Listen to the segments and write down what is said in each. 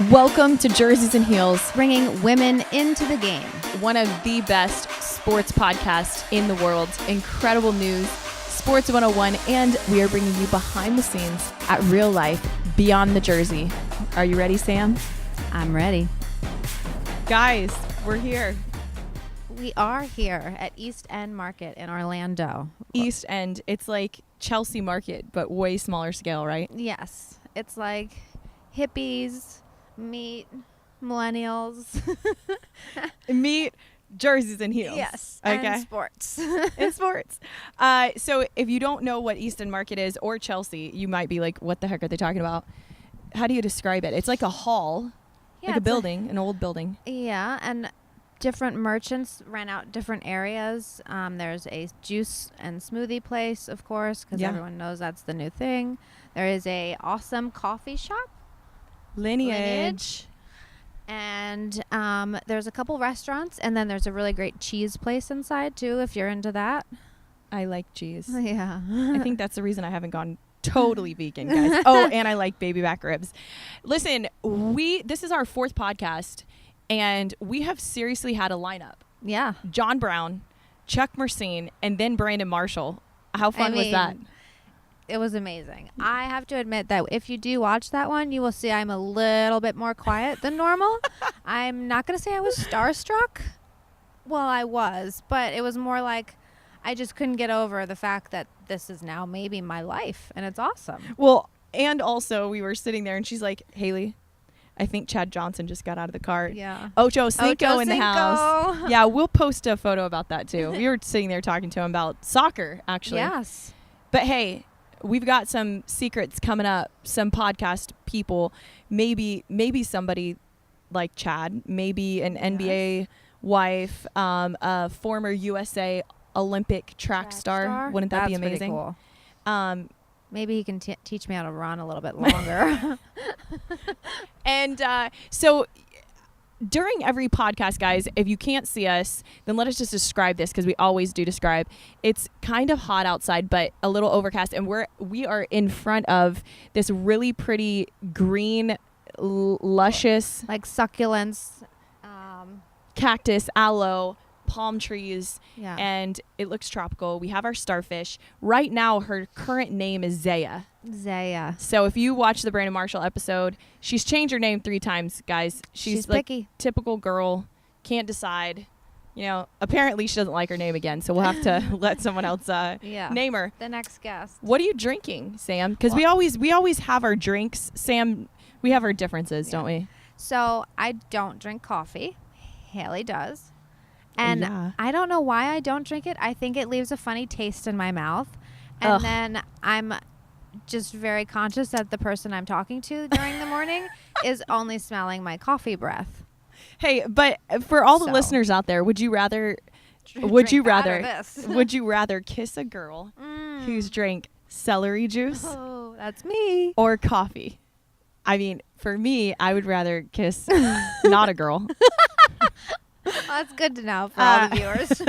Welcome to Jerseys and Heels, bringing women into the game. one of the best sports podcasts in the world. Incredible news, Sports 101, and we are bringing you behind the scenes at real life beyond the jersey. Are you ready, Sam? I'm ready. Guys, we're here. We are here at East End Market in Orlando. East End. It's like Chelsea Market, but way smaller scale, right? Yes, it's like hippies meet millennials. Meet Jerseys and Heels. Yes, Okay. and sports. In sports. So if you don't know what East End Market is or Chelsea, you might be like, what the heck are they talking about? How do you describe it? It's like a hall, like a building, an old building. Yeah, and different merchants rent out different areas. There's a juice and smoothie place, of course, because everyone knows that's the new thing. There is a awesome coffee shop. Lineage. And there's a couple restaurants, and then there's a really great cheese place inside, too, if you're into that. I like cheese. Yeah. I think that's the reason I haven't gone totally vegan, guys. Oh, and I like baby back ribs. Listen, this is our fourth podcast, and we have seriously had a lineup. Yeah. John Brown, Chuck Mersine, and then Brandon Marshall. How fun was that? It was amazing. I have to admit that if you do watch that one, you will see I'm a little bit more quiet than normal. I'm not going to say I was starstruck. Well, I was, but it was more like I just couldn't get over the fact that this is now maybe my life, and it's awesome. Well, and also we were sitting there, and she's like, Haley, I think Chad Johnson just got out of the car. Yeah. Ocho Cinco in the house. Cinco. Yeah, we'll post a photo about that, too. We were sitting there talking to him about soccer, actually. Yes. But, hey, we've got some secrets coming up, some podcast people, maybe somebody like Chad, maybe an NBA wife, a former USA Olympic track star. Wouldn't that be amazing? Pretty cool. Maybe he can teach me how to run a little bit longer. And so during every podcast, guys, if you can't see us, then let us just describe this, because we always do describe. It's kind of hot outside, but a little overcast, and we are in front of this really pretty green, luscious, like succulents, cactus, aloe, palm trees, yeah. And it looks tropical. We have our starfish. Right now, her current name is Zaya. So if you watch the Brandon Marshall episode, she's changed her name 3 times, guys. She's like picky. Typical girl, can't decide. You know, apparently she doesn't like her name again, so we'll have to let someone else name her. The next guest. What are you drinking, Sam? Because we always have our drinks. Sam, we have our differences, don't we? So I don't drink coffee. Haley does. And I don't know why I don't drink it. I think it leaves a funny taste in my mouth. And then I'm just very conscious that the person I'm talking to during the morning is only smelling my coffee breath. Hey, but for all the listeners out there, would you rather kiss a girl who's drank celery juice? Oh, that's me. Or coffee? I mean, for me, I would rather kiss not a girl. Well, that's good to know for all the viewers.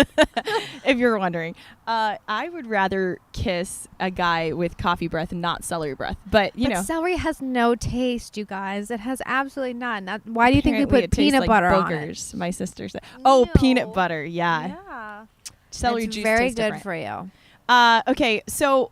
If you're wondering, I would rather kiss a guy with coffee breath and not celery breath. But you know, celery has no taste, you guys. It has absolutely none. Why do you think we put peanut butter on it? My sister said. Oh, peanut butter. Yeah. Yeah. Celery juice. Very good different. for you. Okay, so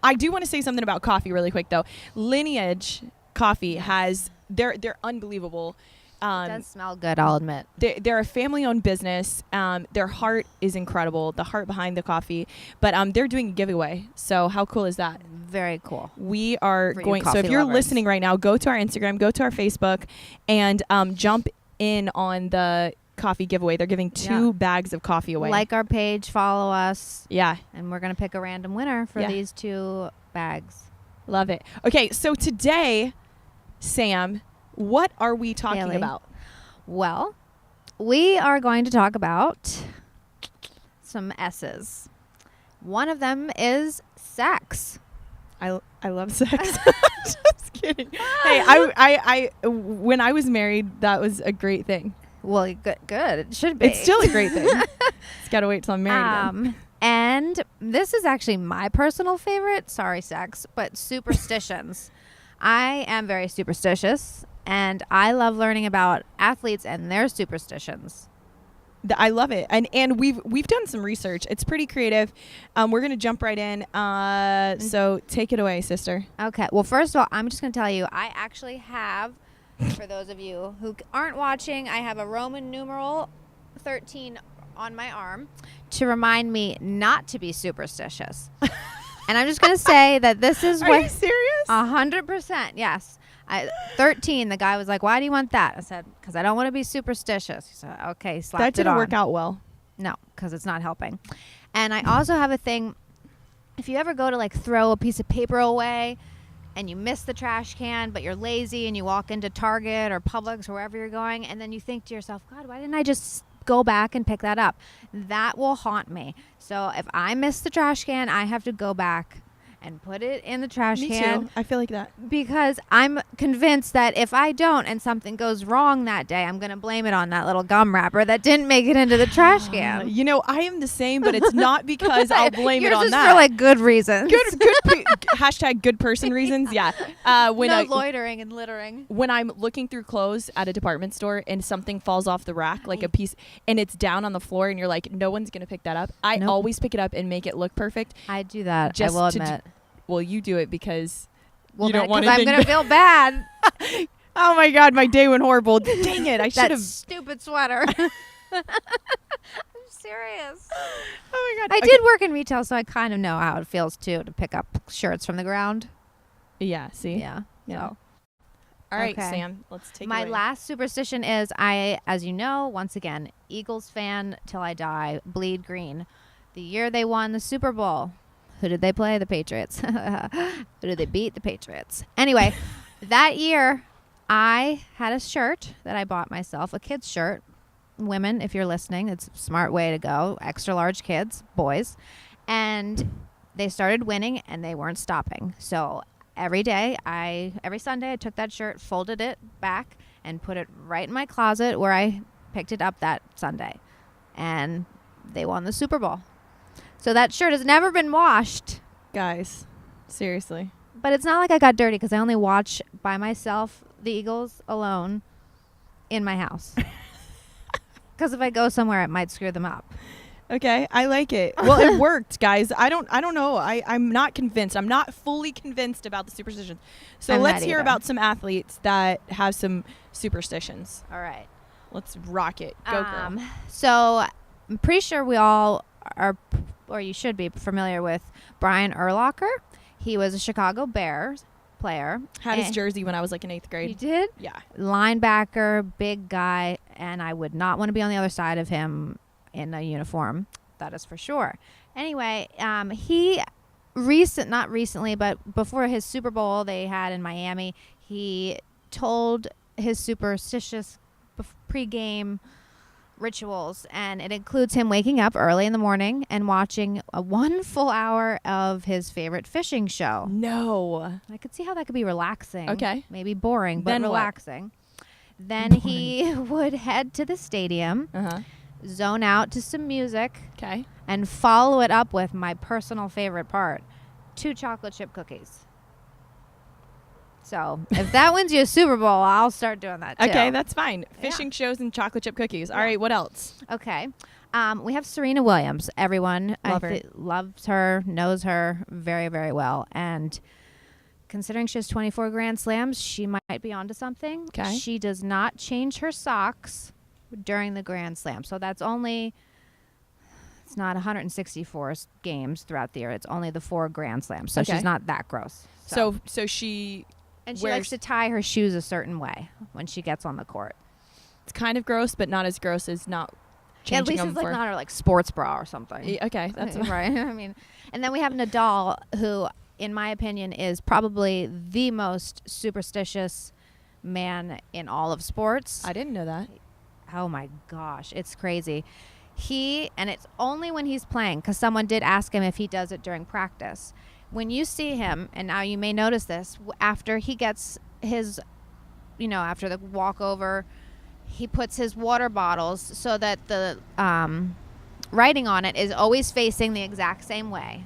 I do want to say something about coffee really quick though. Lineage coffee has they're unbelievable. It does smell good, I'll admit. They're a family-owned business. Their heart is incredible, the heart behind the coffee. But they're doing a giveaway. So how cool is that? Very cool. We are going. So if you're lovers. listening right now, go to our Instagram, go to our Facebook, and jump in on the coffee giveaway. They're giving 2 bags of coffee away. Like our page, follow us. Yeah. And we're going to pick a random winner for these 2 bags. Love it. Okay, so today, Sam, what are we talking about? Well, we are going to talk about some S's. One of them is sex. I love sex. Just kidding. Hey, I when I was married, that was a great thing. Well, good. It should be. It's still a great thing. Just gotta wait till I'm married again. And this is actually my personal favorite. Sorry, sex, but superstitions. I am very superstitious. And I love learning about athletes and their superstitions. I love it. And we've done some research. It's pretty creative. We're going to jump right in. So take it away, sister. Okay. Well, first of all, I'm just going to tell you, I actually have, for those of you who aren't watching, I have a Roman numeral 13 on my arm to remind me not to be superstitious. And I'm just going to say that this is Are you serious? 100%, yes. 13, the guy was like, why do you want that? I said, because I don't want to be superstitious. He said, okay, slapped it on. That didn't work out well. No, because it's not helping. And I also have a thing, if you ever go to like throw a piece of paper away and you miss the trash can, but you're lazy and you walk into Target or Publix or wherever you're going, and then you think to yourself, God, why didn't I just go back and pick that up? That will haunt me. So if I miss the trash can, I have to go back and put it in the trash can. Me too. I feel like that. Because I'm convinced that if I don't and something goes wrong that day, I'm going to blame it on that little gum wrapper that didn't make it into the trash can. You know, I am the same, but it's not because I'll blame it on Yours is that. for like good reasons. Hashtag good person reasons. Yeah. No loitering and littering. When I'm looking through clothes at a department store and something falls off the rack, like a piece, and it's down on the floor and you're like, no one's going to pick that up. I always pick it up and make it look perfect. I do that. I will admit. Well, you do it because you don't want anything. I'm going to feel bad. Oh my God, my day went horrible. Dang it. I should have. That stupid sweater. I'm serious. Oh my God. I did work in retail, so I kind of know how it feels too to pick up shirts from the ground. Yeah, see? Yeah. So. All right, Sam, let's take my it away. last superstition is as you know, once again, Eagles fan till I die, bleed green. The year they won the Super Bowl. Who did they play? The Patriots. Who did they beat? The Patriots. Anyway, that year I had a shirt that I bought myself, a kid's shirt. Women, if you're listening, it's a smart way to go. Extra large kids, boys. And they started winning and they weren't stopping. So every Sunday I took that shirt, folded it back, and put it right in my closet where I picked it up that Sunday. And they won the Super Bowl. So that shirt has never been washed. Guys, seriously. But it's not like I got dirty because I only watch by myself the Eagles alone in my house. Because if I go somewhere, it might screw them up. Okay, I like it. Well, it worked, guys. I don't know. I'm not convinced. I'm not fully convinced about the superstitions. So let's hear about some athletes that have some superstitions. All right. Let's rock it. Go, girl. So I'm pretty sure we all are, or you should be familiar with Brian Urlacher. He was a Chicago Bears player. Had his jersey when I was like in 8th grade. You did? Yeah. Linebacker, big guy, and I would not want to be on the other side of him in a uniform. That is for sure. Anyway, he not recently, but before his Super Bowl they had in Miami, he told his superstitious pregame rituals, and it includes him waking up early in the morning and watching 1 full hour of his favorite fishing show. No. I could see how that could be relaxing. Okay. Maybe boring, but Then relaxing. Then he would head to the stadium, zone out to some music, and follow it up with my personal favorite part, 2 chocolate chip cookies. So if that wins you a Super Bowl, I'll start doing that too. Okay, that's fine. Fishing shows and chocolate chip cookies. All right, what else? Okay. We have Serena Williams. Everyone loves her, knows her very, very well. And considering she has 24 Grand Slams, she might be onto something. Okay. She does not change her socks during the Grand Slam. So it's not 164 games throughout the year. It's only the 4 Grand Slams. So she's not that gross. So she... And she likes to tie her shoes a certain way when she gets on the court. It's kind of gross, but not as gross as not changing them. At least it's like not her like sports bra or something. Okay, that's right. I mean, and then we have Nadal, who, in my opinion, is probably the most superstitious man in all of sports. I didn't know that. Oh my gosh, it's crazy. And it's only when he's playing, because someone did ask him if he does it during practice. When you see him, and now you may notice this, after he gets his, after the walkover, he puts his water bottles so that the writing on it is always facing the exact same way.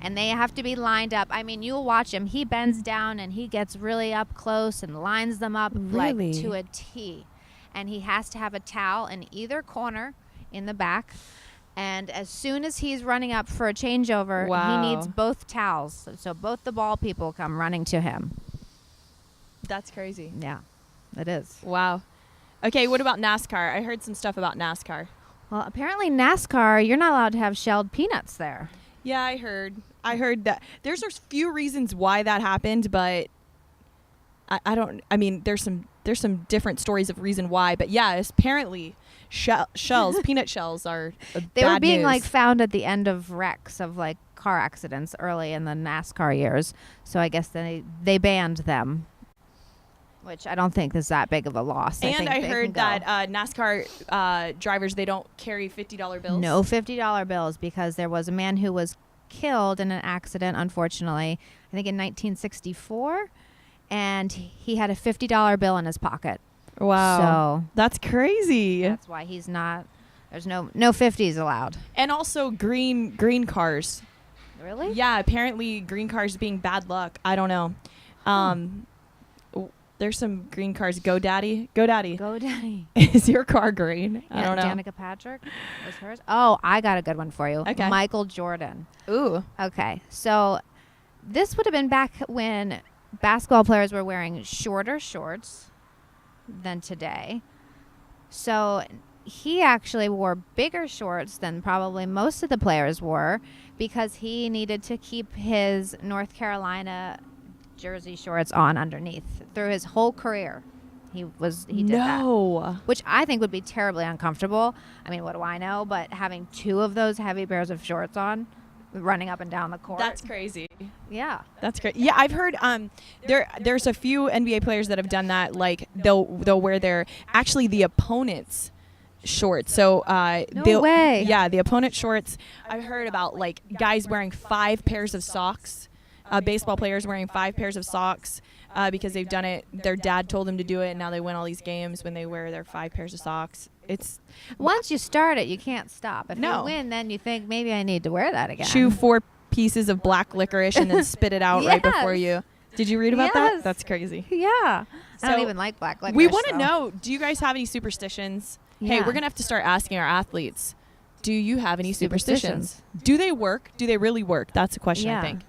and they have to be lined up. I mean, you'll watch him. He bends down and he gets really up close and lines them up like to a T. And he has to have a towel in either corner in the back. And as soon as he's running up for a changeover, he needs both towels. So both the ball people come running to him. That's crazy. Yeah, it is. Wow. Okay, what about NASCAR? I heard some stuff about NASCAR. Well, apparently NASCAR, you're not allowed to have shelled peanuts there. Yeah, I heard that. There's a few reasons why that happened, but I mean, there's some different stories of reason why, but yeah, apparently shells, peanut shells are They were being like found at the end of wrecks of like car accidents early in the NASCAR years. So I guess they banned them, which I don't think is that big of a loss. And I heard that NASCAR drivers, they don't carry $50 bills. No $50 bills, because there was a man who was killed in an accident, unfortunately, I think in 1964, and he had a $50 bill in his pocket. Wow. So that's crazy. That's why he's not, there's no 50s allowed. And also green cars. Really? Yeah, apparently green cars being bad luck. I don't know. There's some green cars. Go Daddy. Is your car green? I don't know. Danica Patrick was hers. Oh, I got a good one for you. Okay. Michael Jordan. Ooh. Okay. So this would have been back when basketball players were wearing shorter shorts than today. So he actually wore bigger shorts than probably most of the players wore, because he needed to keep his North Carolina jersey shorts on underneath through his whole career. He did that, which I think would be terribly uncomfortable. I mean, what do I know? But having two of those heavy pairs of shorts on, running up and down the court. That's crazy. Yeah. That's great. Yeah, I've heard there's a few NBA players that have done that. Like they'll wear the opponent's shorts. So no way. Yeah, the opponent shorts. I've heard about like guys wearing 5 pairs of socks. Baseball players wearing 5 pairs of socks because they've done it. Their dad told them to do it, and now they win all these games when they wear their 5 pairs of socks. It's once you start it, you can't stop. If you win, then you think maybe I need to wear that again. Chew 4 pieces of black licorice and then spit it out right before you. Did you read about that? That's crazy. Yeah. I don't even like black licorice. We want to know, do you guys have any superstitions? Yeah. Hey, we're going to have to start asking our athletes, do you have any superstitions? Do they work? Do they really work? That's a question, I think.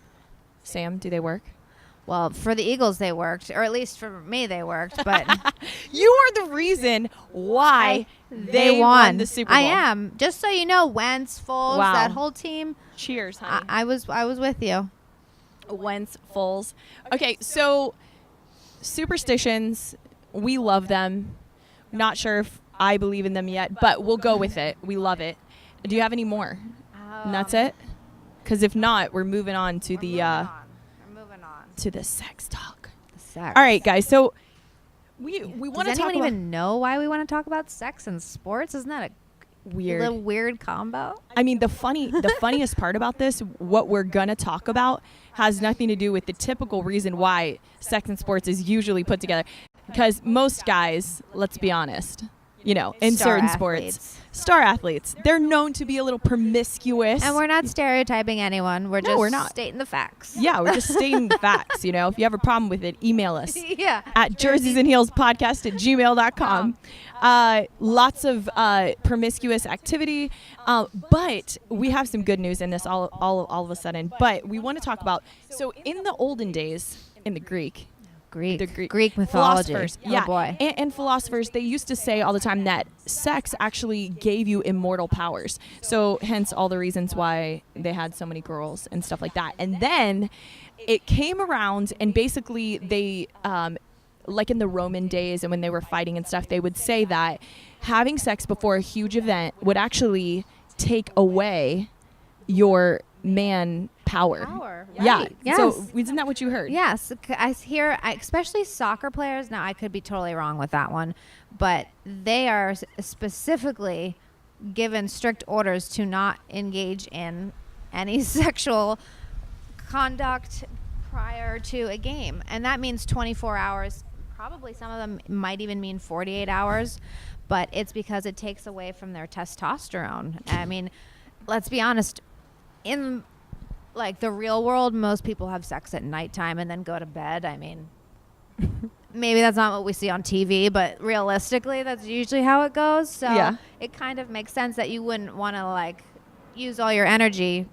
Sam, do they work? Well, for the Eagles, they worked, or at least for me, they worked. But you are the reason why they won the Super Bowl. I am. Just so you know, Wentz, Foles, that whole team. Cheers, honey. I was with you. Wentz, Foles. Okay, so superstitions, we love them. Not sure if I believe in them yet, but we'll go with it. We love it. Do you have any more? And that's it? Because if not, we're moving on to to the sex talk. Sex. All right, guys. So we want to talk about. Does anyone even know why we want to talk about sex and sports? Isn't that a weird combo? I mean, the funniest part about this, what we're gonna talk about, has nothing to do with the typical reason why sex and sports is usually put together. Because most guys, let's be honest, in certain sports, star athletes, they're known to be a little promiscuous. And we're not stereotyping anyone. We're just stating the facts. Yeah, we're just stating the facts. If you have a problem with it, email us at jerseysandheelspodcast@gmail.com. Lots of promiscuous activity, but we have some good news in this all of a sudden. But we want to talk about, so in the olden days, in the Greek mythology. Philosophers, oh boy. And philosophers, they used to say all the time that sex actually gave you immortal powers. So hence all the reasons why they had so many girls and stuff like that. And then it came around, and basically they, like in the Roman days and when they were fighting and stuff, they would say that having sex before a huge event would actually take away your man power. Right. Yeah. Yes. So isn't that what you heard? Yes. I hear, especially soccer players. Now, I could be totally wrong with that one, but they are specifically given strict orders to not engage in any sexual conduct prior to a game. And that means 24 hours. Probably some of them might even mean 48 hours, but it's because it takes away from their testosterone. I mean, let's be honest. In like the real world, most people have sex at nighttime and then go to bed. I mean, maybe that's not what we see on TV, but realistically, that's usually how it goes. So it kind of makes sense that you wouldn't want to like use all your energy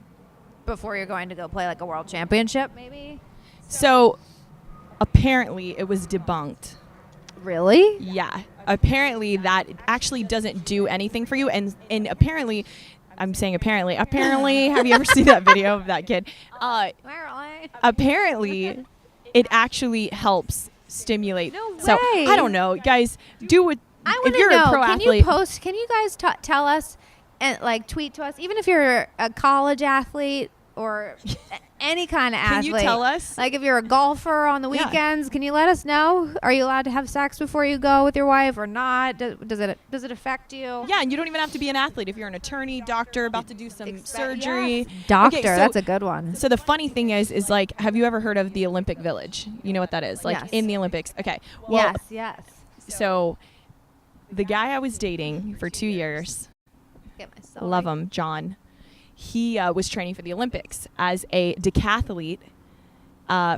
before you're going to go play like a world championship, maybe. So apparently it was debunked. Really? Yeah. Apparently that actually doesn't do anything for you. And apparently, I'm saying apparently, have you ever seen that video of that kid? Apparently it actually helps stimulate. No way. So I don't know, guys, do what, I want if to you're know, a pro can athlete. you post, can you guys tell us and like tweet to us, even if you're a college athlete or any kind of athlete. Can you tell us? Like if you're a golfer on the weekends, can you let us know? Are you allowed to have sex before you go with your wife or not? Does it affect you? Yeah, and you don't even have to be an athlete. If you're an attorney, doctor, about to do some surgery. Yes. Doctor, okay, so, that's a good one. So the funny thing is like, have you ever heard of the Olympic Village? You know what that is? Like Yes. in the Olympics. Okay. Well, Yes. So the guy I was dating for 2 years, Get myself love him, John. He was training for the Olympics as a decathlete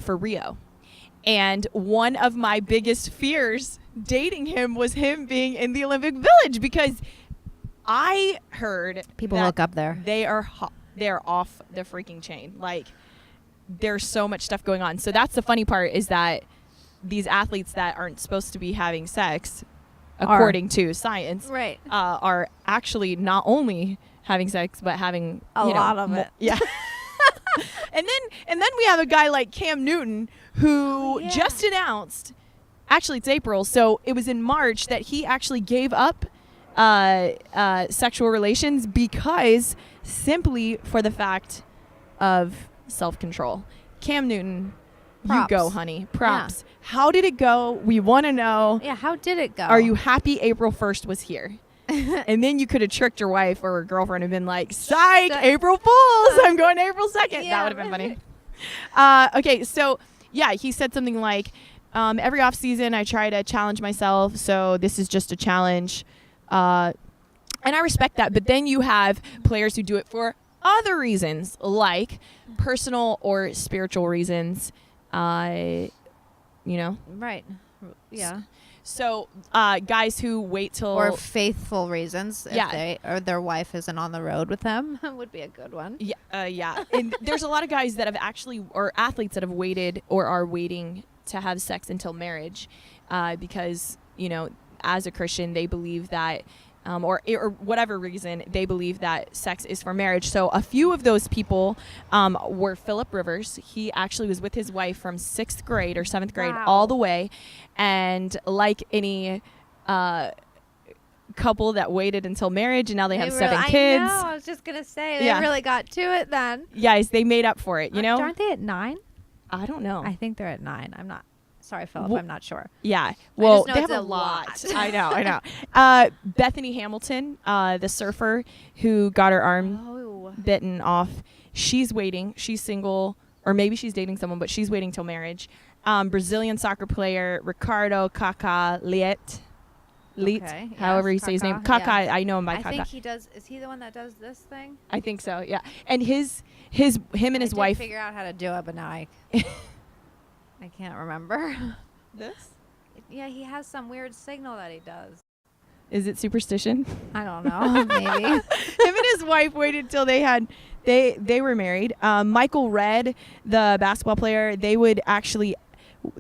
for Rio. And one of my biggest fears dating him was him being in the Olympic Village, because I heard people that look up there. they're off the freaking chain. Like, there's so much stuff going on. So that's the funny part, is that these athletes that aren't supposed to be having sex, according to science, Right. are actually not only having sex, but having A lot of it. Yeah. and then we have a guy like Cam Newton, who just announced, actually it's April, so it was in March that he actually gave up sexual relations, because simply for the fact of self-control. Cam Newton, Props. you go, honey. Props. Yeah. How did it go? We want to know. Yeah, how did it go? Are you happy April 1st was here? And then you could have tricked your wife or girlfriend and been like, psych, April Fools, I'm going to April 2nd. Yeah, that would have been funny. Okay, so, yeah, he said something like, every off season I try to challenge myself, so this is just a challenge. And I respect that. But then you have players who do it for other reasons, like personal or spiritual reasons, you know? Right. Yeah. So guys who wait till... Or faithful reasons. Yeah. If they, or their wife isn't on the road with them would be a good one. Yeah. Yeah. And there's a lot of guys that have actually, or athletes that have waited or are waiting to have sex until marriage, because, you know, as a Christian, they believe that, or whatever reason, they believe that sex is for marriage. So a few of those people were Philip Rivers. He actually was with his wife from 6th grade or 7th grade all the way. And like any couple that waited until marriage, and now they have 7 kids. I know. I was just going to say, they really got to it then. Yes, they made up for it, you know? Aren't they at 9? I don't know. I think they're at 9. I'm not. Sorry, Philip. I'm not sure. Yeah. Well, they have a lot. I know. Bethany Hamilton, the surfer who got her arm bitten off, she's waiting. She's single, or maybe she's dating someone, but she's waiting till marriage. Brazilian soccer player Ricardo Kaká Leite. Okay, however you say his name. Kaká, I know him by Kaká. I think he does. Is he the one that does this thing? I think so, yeah. And him and his wife. Figure out how to do it, but now I can't remember. This? Yeah, he has some weird signal that he does. Is it superstition? I don't know. Maybe. Him and his wife waited till they were married. Michael Redd, the basketball player, they would actually,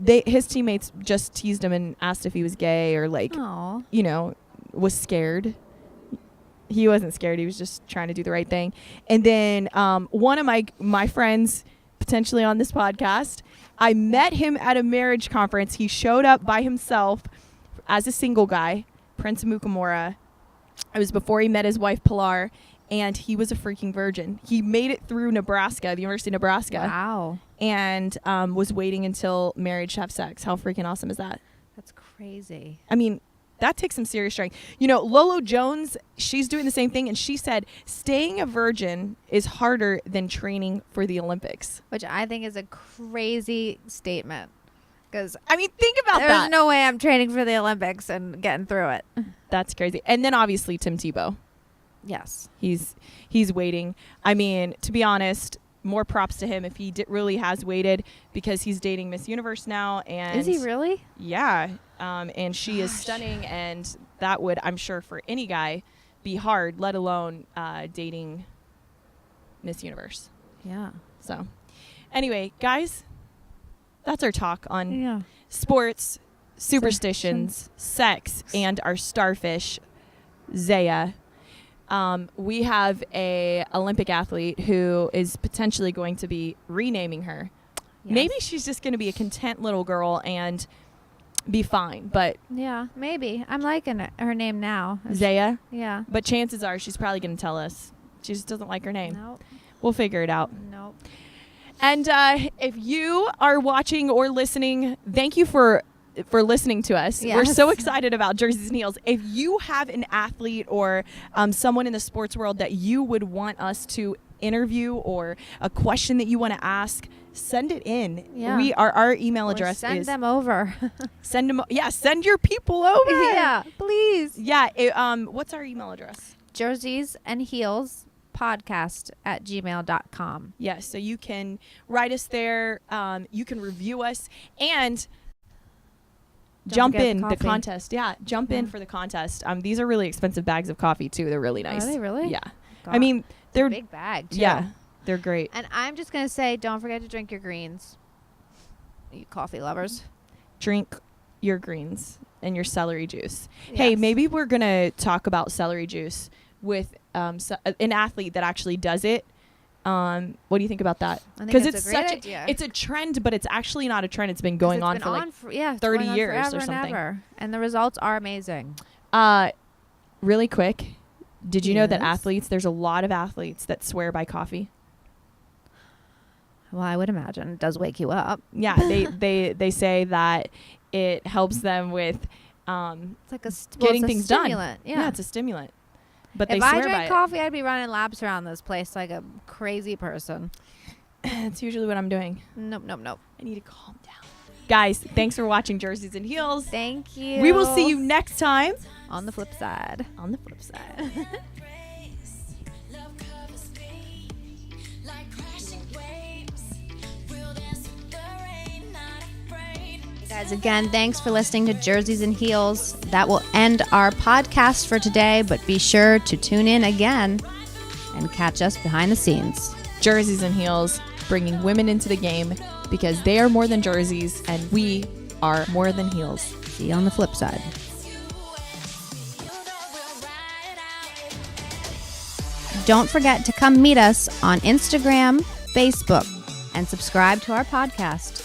his teammates just teased him and asked if he was gay or like, you know, was scared. He wasn't scared. He was just trying to do the right thing. And then one of my friends, potentially on this podcast, I met him at a marriage conference. He showed up by himself as a single guy, Prince Mukamura. It was before he met his wife, Pilar, and he was a freaking virgin. He made it through Nebraska, the University of Nebraska. Wow. And was waiting until marriage to have sex. How freaking awesome is that? That's crazy. I mean, that takes some serious strength. You know, Lolo Jones, she's doing the same thing, and she said staying a virgin is harder than training for the Olympics. Which I think is a crazy statement. Because, I mean, think about that. There's no way I'm training for the Olympics and getting through it. That's crazy. And then obviously Tim Tebow. Yes. He's waiting. I mean, to be honest, more props to him if he really has waited, because he's dating Miss Universe now. And Is he really? Yeah. And she is stunning, and that would, I'm sure, for any guy be hard, let alone dating Miss Universe. Yeah. So anyway, guys, that's our talk on Yeah. sports, superstitions, sex, and our starfish, Zaya. We have a Olympic athlete who is potentially going to be renaming her. Yes. Maybe she's just going to be a content little girl and be fine. But Yeah, maybe. I'm liking her name now. Zaya. Yeah. But chances are she's probably going to tell us. She just doesn't like her name. Nope. We'll figure it out. Nope. And if you are watching or listening, thank you for listening to us. Yes. We're so excited about Jerseys and Heels. If you have an athlete or someone in the sports world that you would want us to interview, or a question that you want to ask, send it in. Yeah. Our email address send is them over. send your people over. Yeah, please. Yeah. What's our email address? Jerseys and Heels podcast @gmail.com. Yes. So you can write us there. You can review us and jump in the contest. Yeah, jump in for the contest. These are really expensive bags of coffee too. They're really nice. Are they really? Yeah. God. I mean, they're a big bag too. Yeah, they're great. And I'm just gonna say, don't forget to drink your greens, you coffee lovers. Drink your greens and your celery juice. Hey, Yes. maybe we're gonna talk about celery juice with an athlete that actually does it. What do you think about that? I think Because it's a great such idea. it's a trend, but it's actually not a trend. It's been going on for like 30 years or something. And ever. And the results are amazing. Really quick. Did you know that Yes. there's a lot of athletes that swear by coffee? Well, I would imagine it does wake you up. Yeah, they say that it helps them with It's like getting it's a things done. stimulant. Yeah. It's a stimulant. But they If swear I by drank it. coffee, I'd be running laps around this place like a crazy person. That's usually what I'm doing. Nope. I need to calm down. Guys, thanks for watching Jerseys and Heels. Thank you. We will see you next time on the flip side. on the flip side. Guys, again, thanks for listening to Jerseys and Heels. That will end our podcast for today, but be sure to tune in again and catch us behind the scenes. Jerseys and Heels, bringing women into the game because they are more than jerseys and we are more than heels. See you on the flip side. Don't forget to come meet us on Instagram, Facebook, and subscribe to our podcast.